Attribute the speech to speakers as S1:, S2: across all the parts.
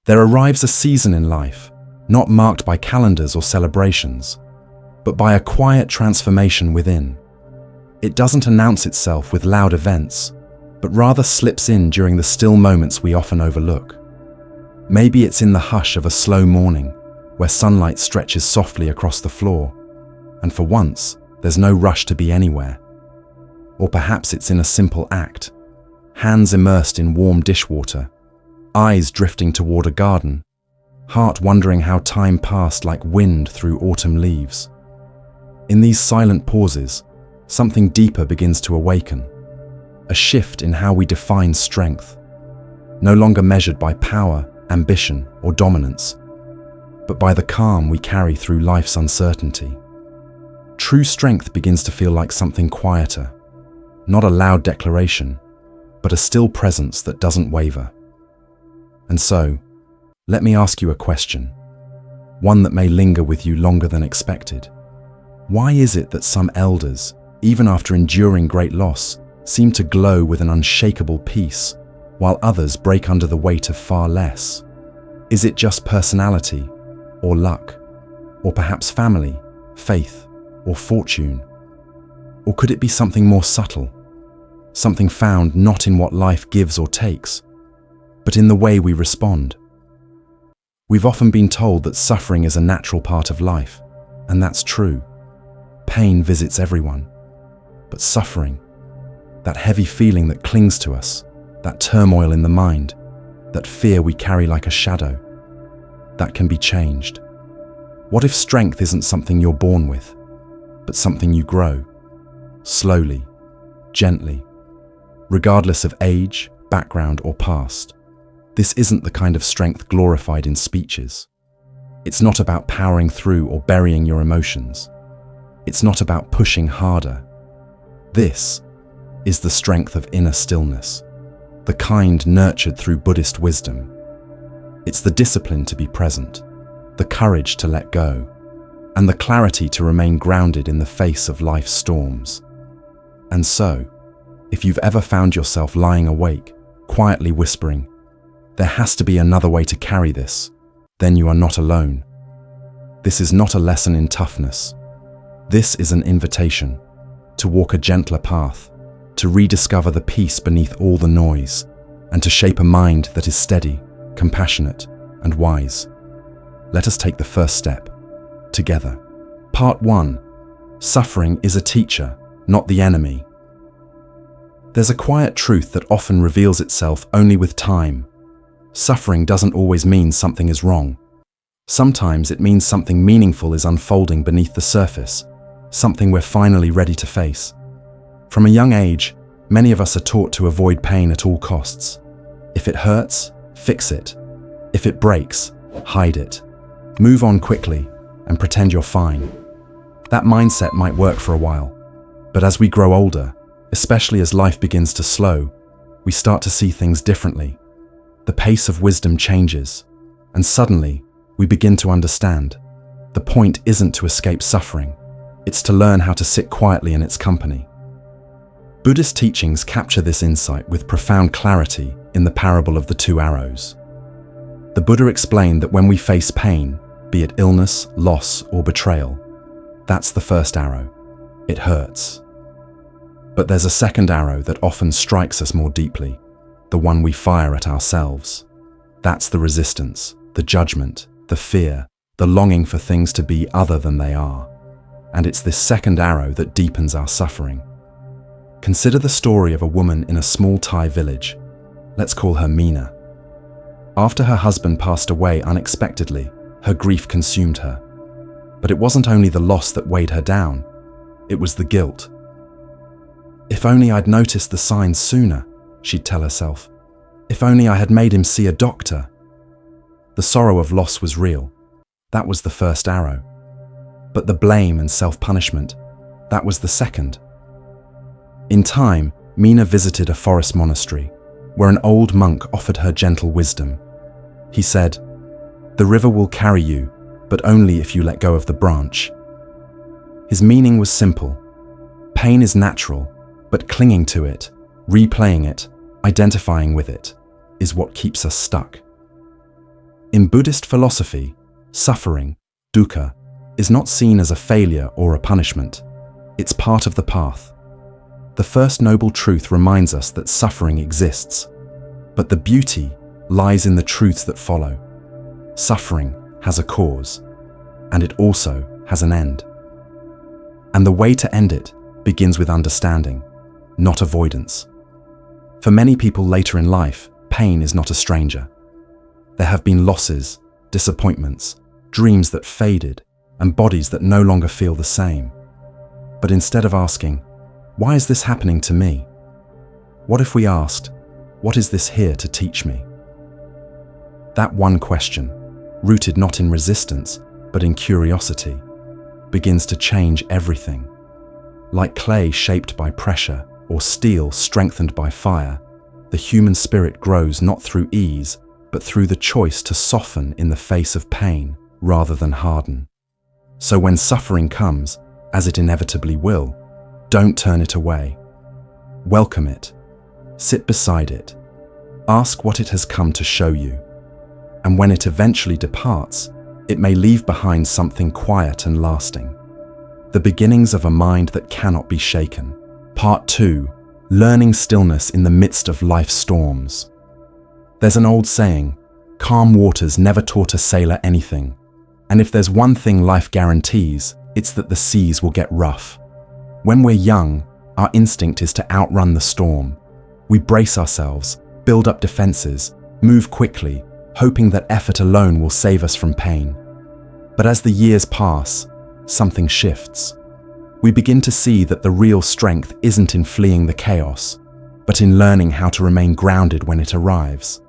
S1: There arrives a season in life, not marked by calendars or celebrations, but by a quiet transformation within. It doesn't announce itself with loud events, but rather slips in during the still moments we often overlook. Maybe it's in the hush of a slow morning, where sunlight stretches softly across the floor, and for once, there's no rush to be anywhere. Or perhaps it's in a simple act, hands immersed in warm dishwater, eyes drifting toward a garden, heart wondering how time passed like wind through autumn leaves. In these silent pauses, something deeper begins to awaken, a shift in how we define strength, no longer measured by power, ambition, or dominance, but by the calm we carry through life's uncertainty. True strength begins to feel like something quieter, not a loud declaration, but a still presence that doesn't waver. And so, let me ask you a question, one that may linger with you longer than expected. Why is it that some elders, even after enduring great loss, seem to glow with an unshakable peace, while others break under the weight of far less? Is it just personality, or luck, or perhaps family, faith, or fortune? Or could it be something more subtle, something found not in what life gives or takes, but in the way we respond? We've often been told that suffering is a natural part of life, and that's true. Pain visits everyone, but suffering, that heavy feeling that clings to us, that turmoil in the mind, that fear we carry like a shadow, that can be changed. What if strength isn't something you're born with, but something you grow, slowly, gently, regardless of age, background, or past? This isn't the kind of strength glorified in speeches. It's not about powering through or burying your emotions. It's not about pushing harder. This is the strength of inner stillness, the kind nurtured through Buddhist wisdom. It's the discipline to be present, the courage to let go, and the clarity to remain grounded in the face of life's storms. And so, if you've ever found yourself lying awake, quietly whispering, "There has to be another way to carry this," then you are not alone. This is not a lesson in toughness. This is an invitation to walk a gentler path, to rediscover the peace beneath all the noise, and to shape a mind that is steady, compassionate, and wise. Let us take the first step, together. Part 1. Suffering is a teacher, not the enemy. There's a quiet truth that often reveals itself only with time. Suffering doesn't always mean something is wrong. Sometimes it means something meaningful is unfolding beneath the surface, something we're finally ready to face. From a young age, many of us are taught to avoid pain at all costs. If it hurts, fix it. If it breaks, hide it. Move on quickly and pretend you're fine. That mindset might work for a while, but as we grow older, especially as life begins to slow, we start to see things differently. The pace of wisdom changes, and suddenly we begin to understand. The point isn't to escape suffering, it's to learn how to sit quietly in its company. Buddhist teachings capture this insight with profound clarity in the parable of the two arrows. The Buddha explained that when we face pain, be it illness, loss, or betrayal, that's the first arrow. It hurts. But there's a second arrow that often strikes us more deeply, the one we fire at ourselves. That's the resistance, the judgment, the fear, the longing for things to be other than they are. And it's this second arrow that deepens our suffering. Consider the story of a woman in a small Thai village. Let's call her Meena. After her husband passed away unexpectedly, her grief consumed her. But it wasn't only the loss that weighed her down, it was the guilt. If only I'd noticed the signs sooner, she'd tell herself. If only I had made him see a doctor. The sorrow of loss was real. That was the first arrow. But the blame and self-punishment, that was the second. In time, Meena visited a forest monastery, where an old monk offered her gentle wisdom. He said, "The river will carry you, but only if you let go of the branch." His meaning was simple. Pain is natural, but clinging to it, replaying it, identifying with it, is what keeps us stuck. In Buddhist philosophy, suffering, dukkha, is not seen as a failure or a punishment. It's part of the path. The first noble truth reminds us that suffering exists, but the beauty lies in the truths that follow. Suffering has a cause, and it also has an end. And the way to end it begins with understanding, not avoidance. For many people later in life, pain is not a stranger. There have been losses, disappointments, dreams that faded, and bodies that no longer feel the same. But instead of asking, "Why is this happening to me?" what if we asked, "What is this here to teach me?" That one question, rooted not in resistance, but in curiosity, begins to change everything. Like clay shaped by pressure or steel strengthened by fire, the human spirit grows not through ease, but through the choice to soften in the face of pain rather than harden. So when suffering comes, as it inevitably will, don't turn it away. Welcome it. Sit beside it. Ask what it has come to show you. And when it eventually departs, it may leave behind something quiet and lasting. The beginnings of a mind that cannot be shaken. Part 2. Learning stillness in the midst of life's storms. There's an old saying, calm waters never taught a sailor anything. And if there's one thing life guarantees, it's that the seas will get rough. When we're young, our instinct is to outrun the storm. We brace ourselves, build up defenses, move quickly, hoping that effort alone will save us from pain. But as the years pass, something shifts. We begin to see that the real strength isn't in fleeing the chaos, but in learning how to remain grounded when it arrives.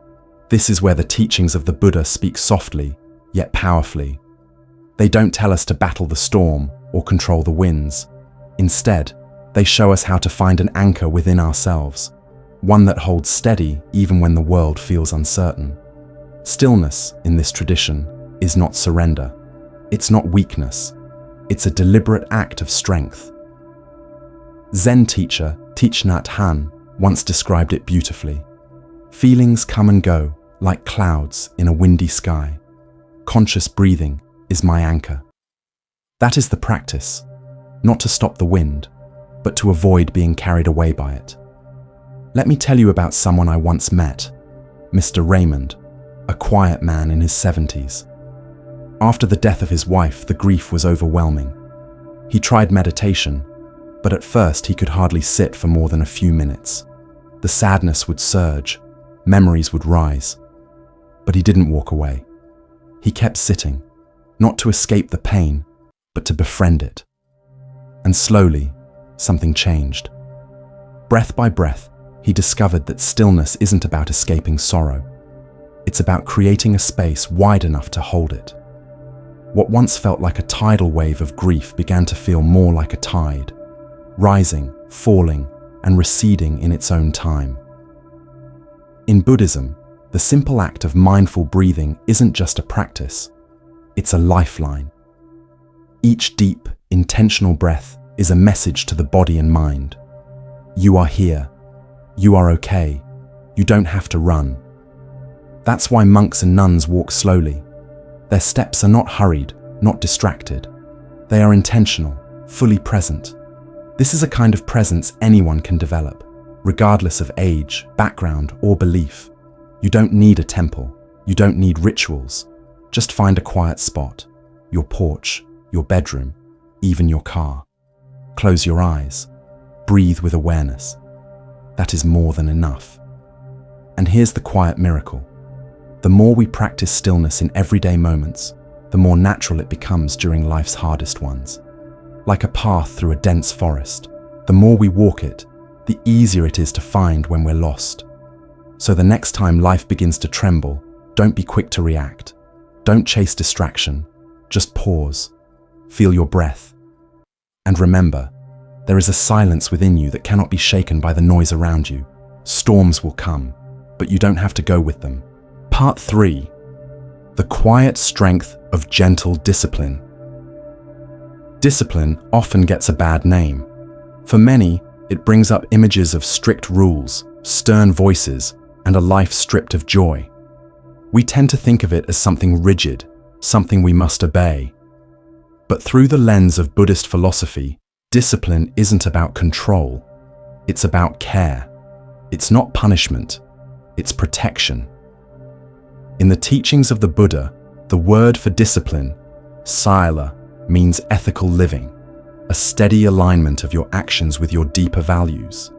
S1: This is where the teachings of the Buddha speak softly, yet powerfully. They don't tell us to battle the storm or control the winds. Instead, they show us how to find an anchor within ourselves, one that holds steady even when the world feels uncertain. Stillness, in this tradition, is not surrender. It's not weakness. It's a deliberate act of strength. Zen teacher Thich Nhat Hanh once described it beautifully. Feelings come and go like clouds in a windy sky. Conscious breathing is my anchor. That is the practice, not to stop the wind, but to avoid being carried away by it. Let me tell you about someone I once met, Mr. Raymond, a quiet man in his 70s. After the death of his wife, the grief was overwhelming. He tried meditation, but at first he could hardly sit for more than a few minutes. The sadness would surge, memories would rise. But he didn't walk away. He kept sitting, not to escape the pain, but to befriend it. And slowly, something changed. Breath by breath, he discovered that stillness isn't about escaping sorrow. It's about creating a space wide enough to hold it. What once felt like a tidal wave of grief began to feel more like a tide, rising, falling, and receding in its own time. In Buddhism, the simple act of mindful breathing isn't just a practice, it's a lifeline. Each deep, intentional breath is a message to the body and mind. You are here. You are okay. You don't have to run. That's why monks and nuns walk slowly. Their steps are not hurried, not distracted. They are intentional, fully present. This is a kind of presence anyone can develop, regardless of age, background, or belief. You don't need a temple. You don't need rituals. Just find a quiet spot, your porch, your bedroom, even your car. Close your eyes. Breathe with awareness. That is more than enough. And here's the quiet miracle. The more we practice stillness in everyday moments, the more natural it becomes during life's hardest ones. Like a path through a dense forest, the more we walk it, the easier it is to find when we're lost. So the next time life begins to tremble, don't be quick to react. Don't chase distraction. Just pause. Feel your breath. And remember, there is a silence within you that cannot be shaken by the noise around you. Storms will come, but you don't have to go with them. Part 3. The quiet strength of gentle discipline. Discipline often gets a bad name. For many, it brings up images of strict rules, stern voices, and a life stripped of joy. We tend to think of it as something rigid, something we must obey. But through the lens of Buddhist philosophy, discipline isn't about control. It's about care. It's not punishment. It's protection. In the teachings of the Buddha, the word for discipline, sila, means ethical living, a steady alignment of your actions with your deeper values.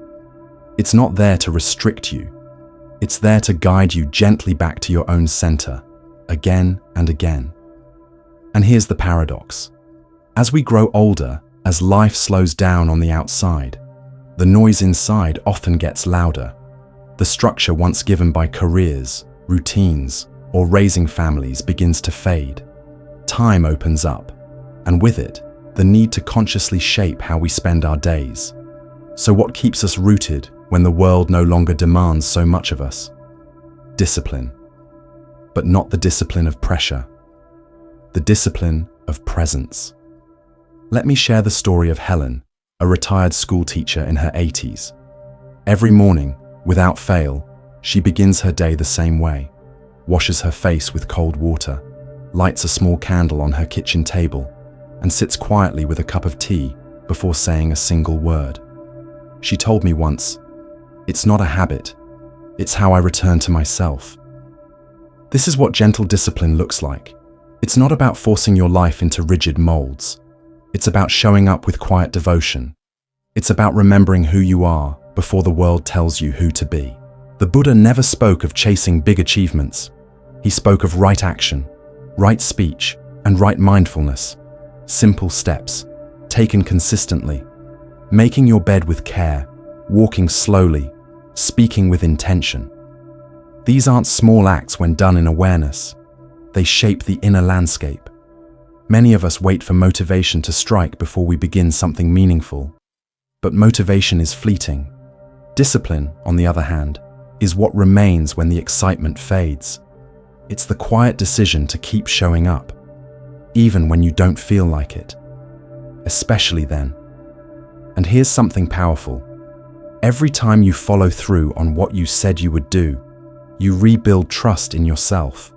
S1: It's not there to restrict you. It's there to guide you gently back to your own center, again and again. And here's the paradox. As we grow older, as life slows down on the outside, the noise inside often gets louder. The structure once given by careers, routines, or raising families begins to fade. Time opens up, and with it, the need to consciously shape how we spend our days. So what keeps us rooted when the world no longer demands so much of us? Discipline. But not the discipline of pressure. The discipline of presence. Let me share the story of Helen, a retired school teacher in her 80s. Every morning, without fail, she begins her day the same way, washes her face with cold water, lights a small candle on her kitchen table, and sits quietly with a cup of tea before saying a single word. She told me once, "It's not a habit, it's how I return to myself." This is what gentle discipline looks like. It's not about forcing your life into rigid molds. It's about showing up with quiet devotion. It's about remembering who you are before the world tells you who to be. The Buddha never spoke of chasing big achievements. He spoke of right action, right speech, and right mindfulness. Simple steps, taken consistently. Making your bed with care, walking slowly, speaking with intention. These aren't small acts when done in awareness. They shape the inner landscape. Many of us wait for motivation to strike before we begin something meaningful. But motivation is fleeting. Discipline, on the other hand, is what remains when the excitement fades. It's the quiet decision to keep showing up, even when you don't feel like it. Especially then. And here's something powerful. Every time you follow through on what you said you would do, you rebuild trust in yourself.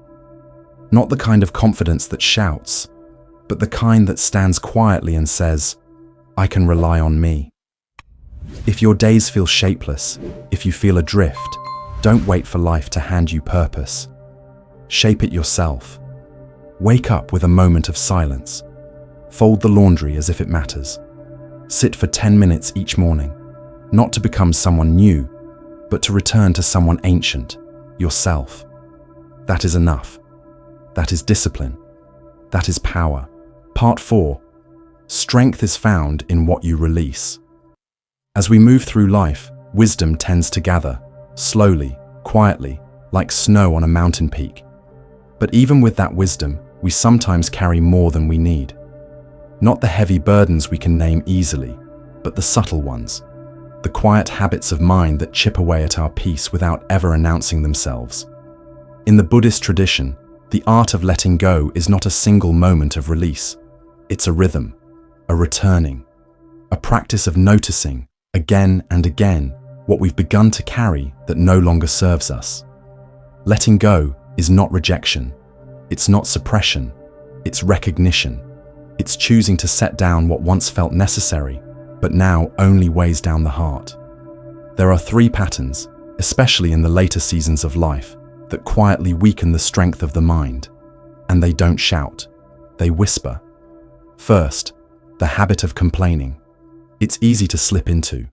S1: Not the kind of confidence that shouts, but the kind that stands quietly and says, "I can rely on me." If your days feel shapeless, if you feel adrift, don't wait for life to hand you purpose. Shape it yourself. Wake up with a moment of silence. Fold the laundry as if it matters. Sit for 10 minutes each morning, not to become someone new, but to return to someone ancient, yourself. That is enough. That is discipline. That is power. Part 4. Strength is found in what you release. As we move through life, wisdom tends to gather, slowly, quietly, like snow on a mountain peak. But even with that wisdom, we sometimes carry more than we need. Not the heavy burdens we can name easily, but the subtle ones. The quiet habits of mind that chip away at our peace without ever announcing themselves. In the Buddhist tradition, the art of letting go is not a single moment of release. It's a rhythm, a returning, a practice of noticing, again and again, what we've begun to carry that no longer serves us. Letting go is not rejection. It's not suppression. It's recognition. It's choosing to set down what once felt necessary, but now only weighs down the heart. There are 3 patterns, especially in the later seasons of life, that quietly weaken the strength of the mind. And they don't shout, they whisper. First, the habit of complaining. It's easy to slip into.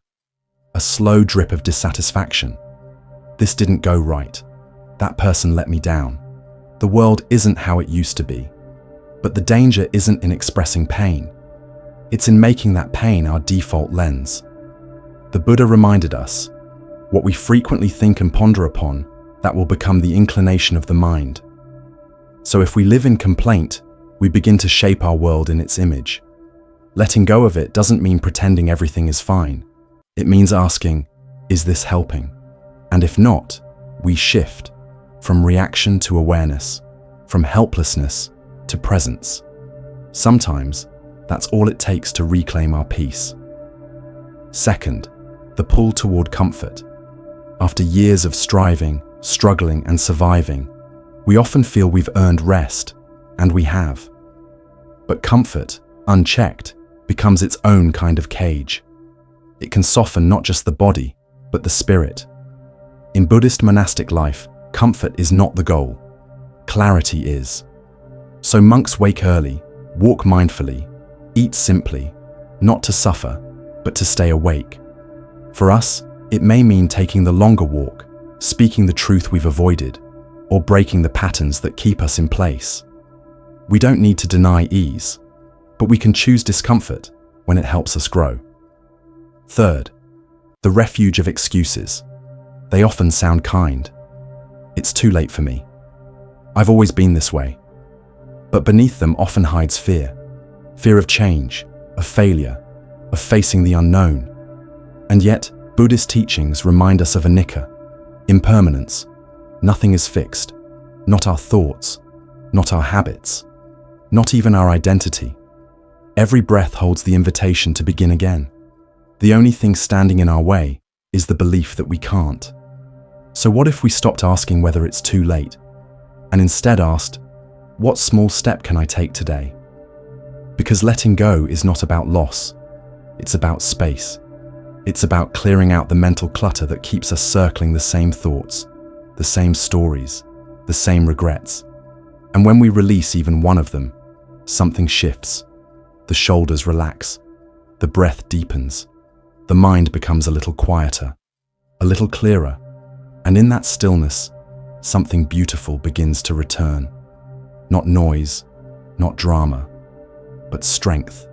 S1: A slow drip of dissatisfaction. This didn't go right. That person let me down. The world isn't how it used to be. But the danger isn't in expressing pain. It's in making that pain our default lens. The Buddha reminded us, what we frequently think and ponder upon, that will become the inclination of the mind. So if we live in complaint, we begin to shape our world in its image. Letting go of it doesn't mean pretending everything is fine. It means asking, is this helping? And if not, we shift from reaction to awareness, from helplessness to presence. Sometimes, that's all it takes to reclaim our peace. Second, the pull toward comfort. After years of striving, struggling, and surviving, We often feel we've earned rest, and we have. But comfort, unchecked, becomes its own kind of cage. It can soften not just the body, but the spirit. In Buddhist monastic life, comfort is not the goal. Clarity is. So monks wake early, walk mindfully, eat simply, not to suffer, but to stay awake. For us, it may mean taking the longer walk, speaking the truth we've avoided, or breaking the patterns that keep us in place. We don't need to deny ease, but we can choose discomfort when it helps us grow. Third, the refuge of excuses. They often sound kind. It's too late for me. I've always been this way. But beneath them often hides fear. Fear of change, of failure, of facing the unknown. And yet, Buddhist teachings remind us of anicca, impermanence. Nothing is fixed. Not our thoughts, not our habits, not even our identity. Every breath holds the invitation to begin again. The only thing standing in our way is the belief that we can't. So what if we stopped asking whether it's too late, and instead asked, what small step can I take today? Because letting go is not about loss, it's about space. It's about clearing out the mental clutter that keeps us circling the same thoughts, the same stories, the same regrets. And when we release even one of them, something shifts. The shoulders relax, the breath deepens, the mind becomes a little quieter, a little clearer, and in that stillness, something beautiful begins to return. Not noise, not drama, but strength.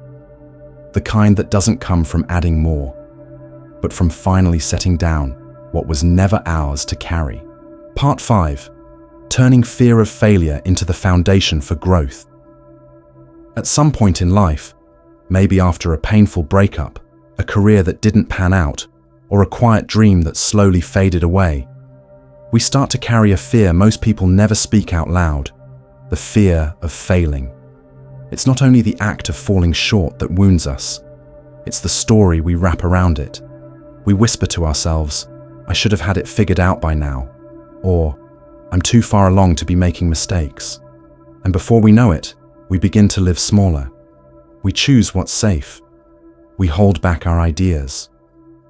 S1: The kind that doesn't come from adding more, but from finally setting down what was never ours to carry. Part 5. Turning fear of failure into the foundation for growth. At some point in life, maybe after a painful breakup, a career that didn't pan out, or a quiet dream that slowly faded away, we start to carry a fear most people never speak out loud, the fear of failing. It's not only the act of falling short that wounds us, it's the story we wrap around it. We whisper to ourselves, I should have had it figured out by now, or I'm too far along to be making mistakes. And before we know it, we begin to live smaller. We choose what's safe. We hold back our ideas.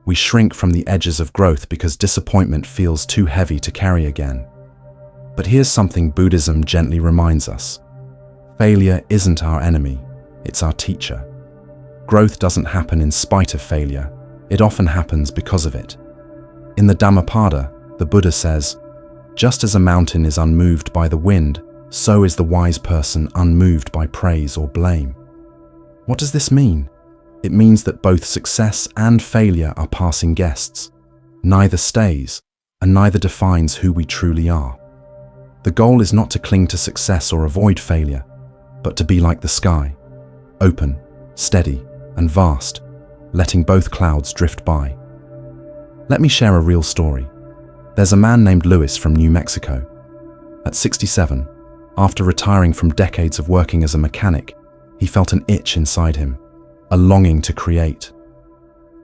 S1: We shrink from the edges of growth because disappointment feels too heavy to carry again. But here's something Buddhism gently reminds us. Failure isn't our enemy, it's our teacher. Growth doesn't happen in spite of failure, it often happens because of it. In the Dhammapada, the Buddha says, just as a mountain is unmoved by the wind, so is the wise person unmoved by praise or blame. What does this mean? It means that both success and failure are passing guests. Neither stays, and neither defines who we truly are. The goal is not to cling to success or avoid failure, but to be like the sky, open, steady, and vast, letting both clouds drift by. Let me share a real story. There's a man named Louis from New Mexico. At 67, after retiring from decades of working as a mechanic, he felt an itch inside him, a longing to create.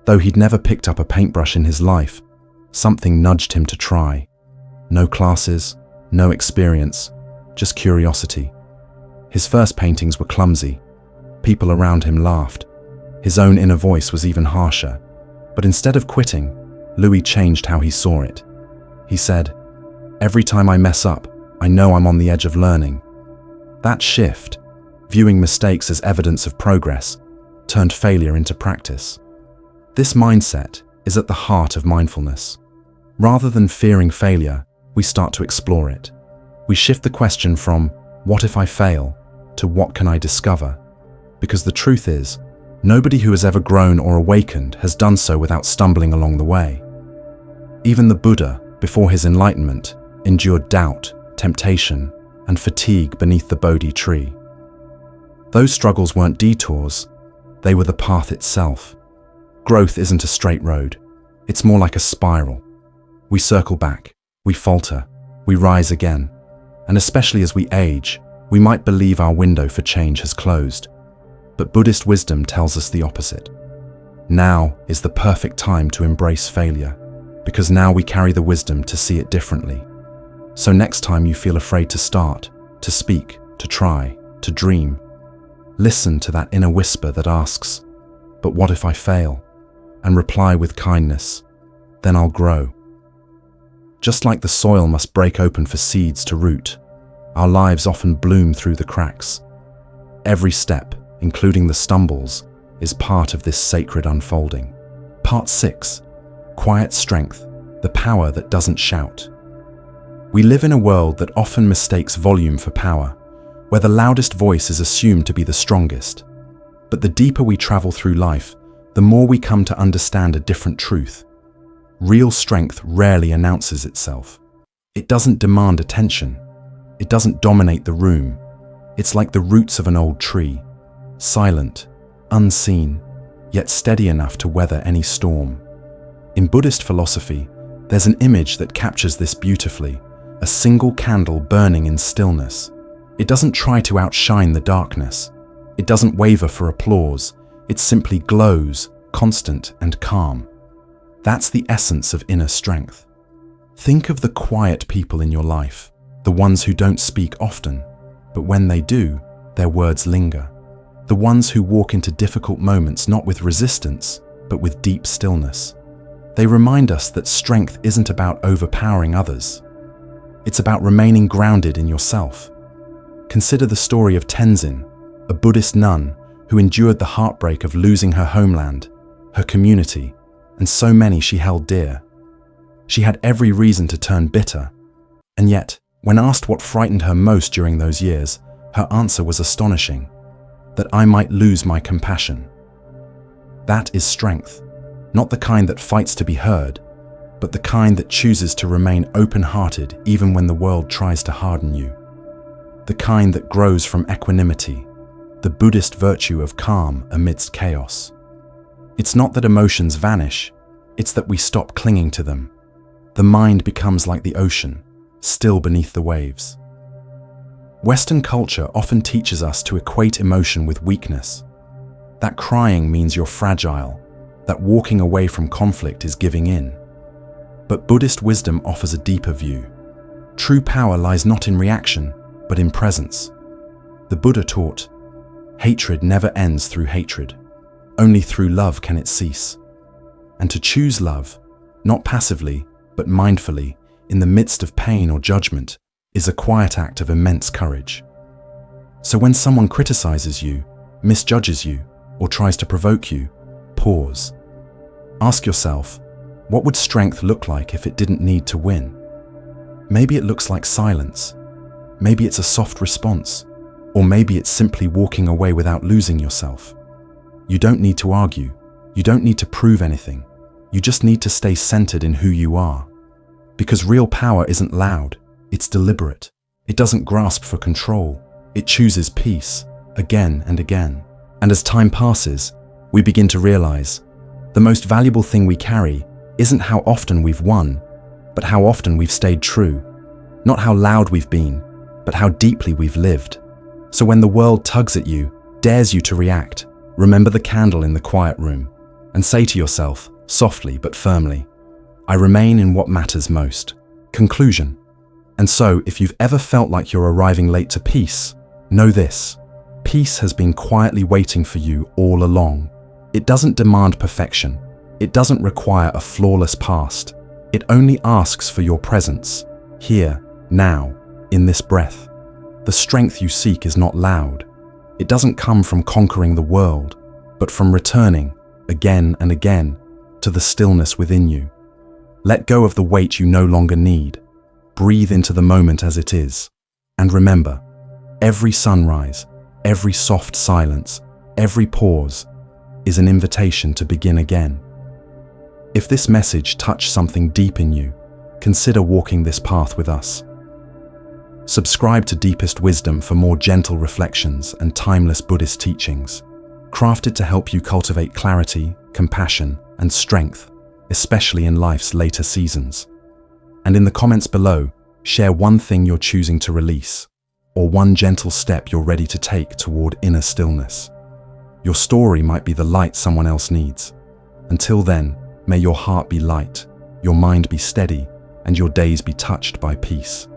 S1: Though he'd never picked up a paintbrush in his life, something nudged him to try. No classes, no experience, just curiosity. His first paintings were clumsy. People around him laughed. His own inner voice was even harsher. But instead of quitting, Louis changed how he saw it. He said, every time I mess up, I know I'm on the edge of learning. That shift, viewing mistakes as evidence of progress, turned failure into practice. This mindset is at the heart of mindfulness. Rather than fearing failure, we start to explore it. We shift the question from, what if I fail, to what can I discover? Because the truth is, nobody who has ever grown or awakened has done so without stumbling along the way. Even the Buddha, before his enlightenment, endured doubt, temptation, and fatigue beneath the Bodhi tree. Those struggles weren't detours, they were the path itself. Growth isn't a straight road, it's more like a spiral. We circle back, we falter, we rise again, and especially as we age, we might believe our window for change has closed. But Buddhist wisdom tells us the opposite. Now is the perfect time to embrace failure, because now we carry the wisdom to see it differently. So next time you feel afraid to start, to speak, to try, to dream, listen to that inner whisper that asks, "But what if I fail?" and reply with kindness, "Then I'll grow." Just like the soil must break open for seeds to root, our lives often bloom through the cracks. Every step, including the stumbles, is part of this sacred unfolding. Part 6. Quiet strength, the power that doesn't shout. We live in a world that often mistakes volume for power, where the loudest voice is assumed to be the strongest. But the deeper we travel through life, the more we come to understand a different truth. Real strength rarely announces itself. It doesn't demand attention. It doesn't dominate the room. It's like the roots of an old tree, silent, unseen, yet steady enough to weather any storm. In Buddhist philosophy, there's an image that captures this beautifully, a single candle burning in stillness. It doesn't try to outshine the darkness. It doesn't waver for applause. It simply glows, constant and calm. That's the essence of inner strength. Think of the quiet people in your life, the ones who don't speak often, but when they do, their words linger. The ones who walk into difficult moments not with resistance, but with deep stillness. They remind us that strength isn't about overpowering others. It's about remaining grounded in yourself. Consider the story of Tenzin, a Buddhist nun who endured the heartbreak of losing her homeland, her community, and so many she held dear. She had every reason to turn bitter, and yet, when asked what frightened her most during those years, her answer was astonishing: that I might lose my compassion. That is strength, not the kind that fights to be heard, but the kind that chooses to remain open-hearted even when the world tries to harden you. The kind that grows from equanimity, the Buddhist virtue of calm amidst chaos. It's not that emotions vanish, it's that we stop clinging to them. The mind becomes like the ocean, still beneath the waves. Western culture often teaches us to equate emotion with weakness. That crying means you're fragile, that walking away from conflict is giving in. But Buddhist wisdom offers a deeper view. True power lies not in reaction, but in presence. The Buddha taught, hatred never ends through hatred. Only through love can it cease. And to choose love, not passively, but mindfully, in the midst of pain or judgment, is a quiet act of immense courage. So when someone criticizes you, misjudges you, or tries to provoke you, pause. Ask yourself, what would strength look like if it didn't need to win? Maybe it looks like silence. Maybe it's a soft response. Or maybe it's simply walking away without losing yourself. You don't need to argue. You don't need to prove anything. You just need to stay centered in who you are. Because real power isn't loud. It's deliberate. It doesn't grasp for control. It chooses peace, again and again. And as time passes, we begin to realize the most valuable thing we carry isn't how often we've won, but how often we've stayed true. Not how loud we've been, but how deeply we've lived. So when the world tugs at you, dares you to react, remember the candle in the quiet room and say to yourself, softly but firmly, I remain in what matters most. Conclusion. And so, if you've ever felt like you're arriving late to peace, know this: peace has been quietly waiting for you all along. It doesn't demand perfection. It doesn't require a flawless past. It only asks for your presence, here, now, in this breath. The strength you seek is not loud. It doesn't come from conquering the world, but from returning, again and again, to the stillness within you. Let go of the weight you no longer need. Breathe into the moment as it is. And remember, every sunrise, every soft silence, every pause is an invitation to begin again. If this message touched something deep in you, consider walking this path with us. Subscribe to Deepest Wisdom for more gentle reflections and timeless Buddhist teachings, crafted to help you cultivate clarity, compassion, and strength, especially in life's later seasons. And in the comments below, share one thing you're choosing to release, or one gentle step you're ready to take toward inner stillness. Your story might be the light someone else needs. Until then, may your heart be light, your mind be steady, and your days be touched by peace.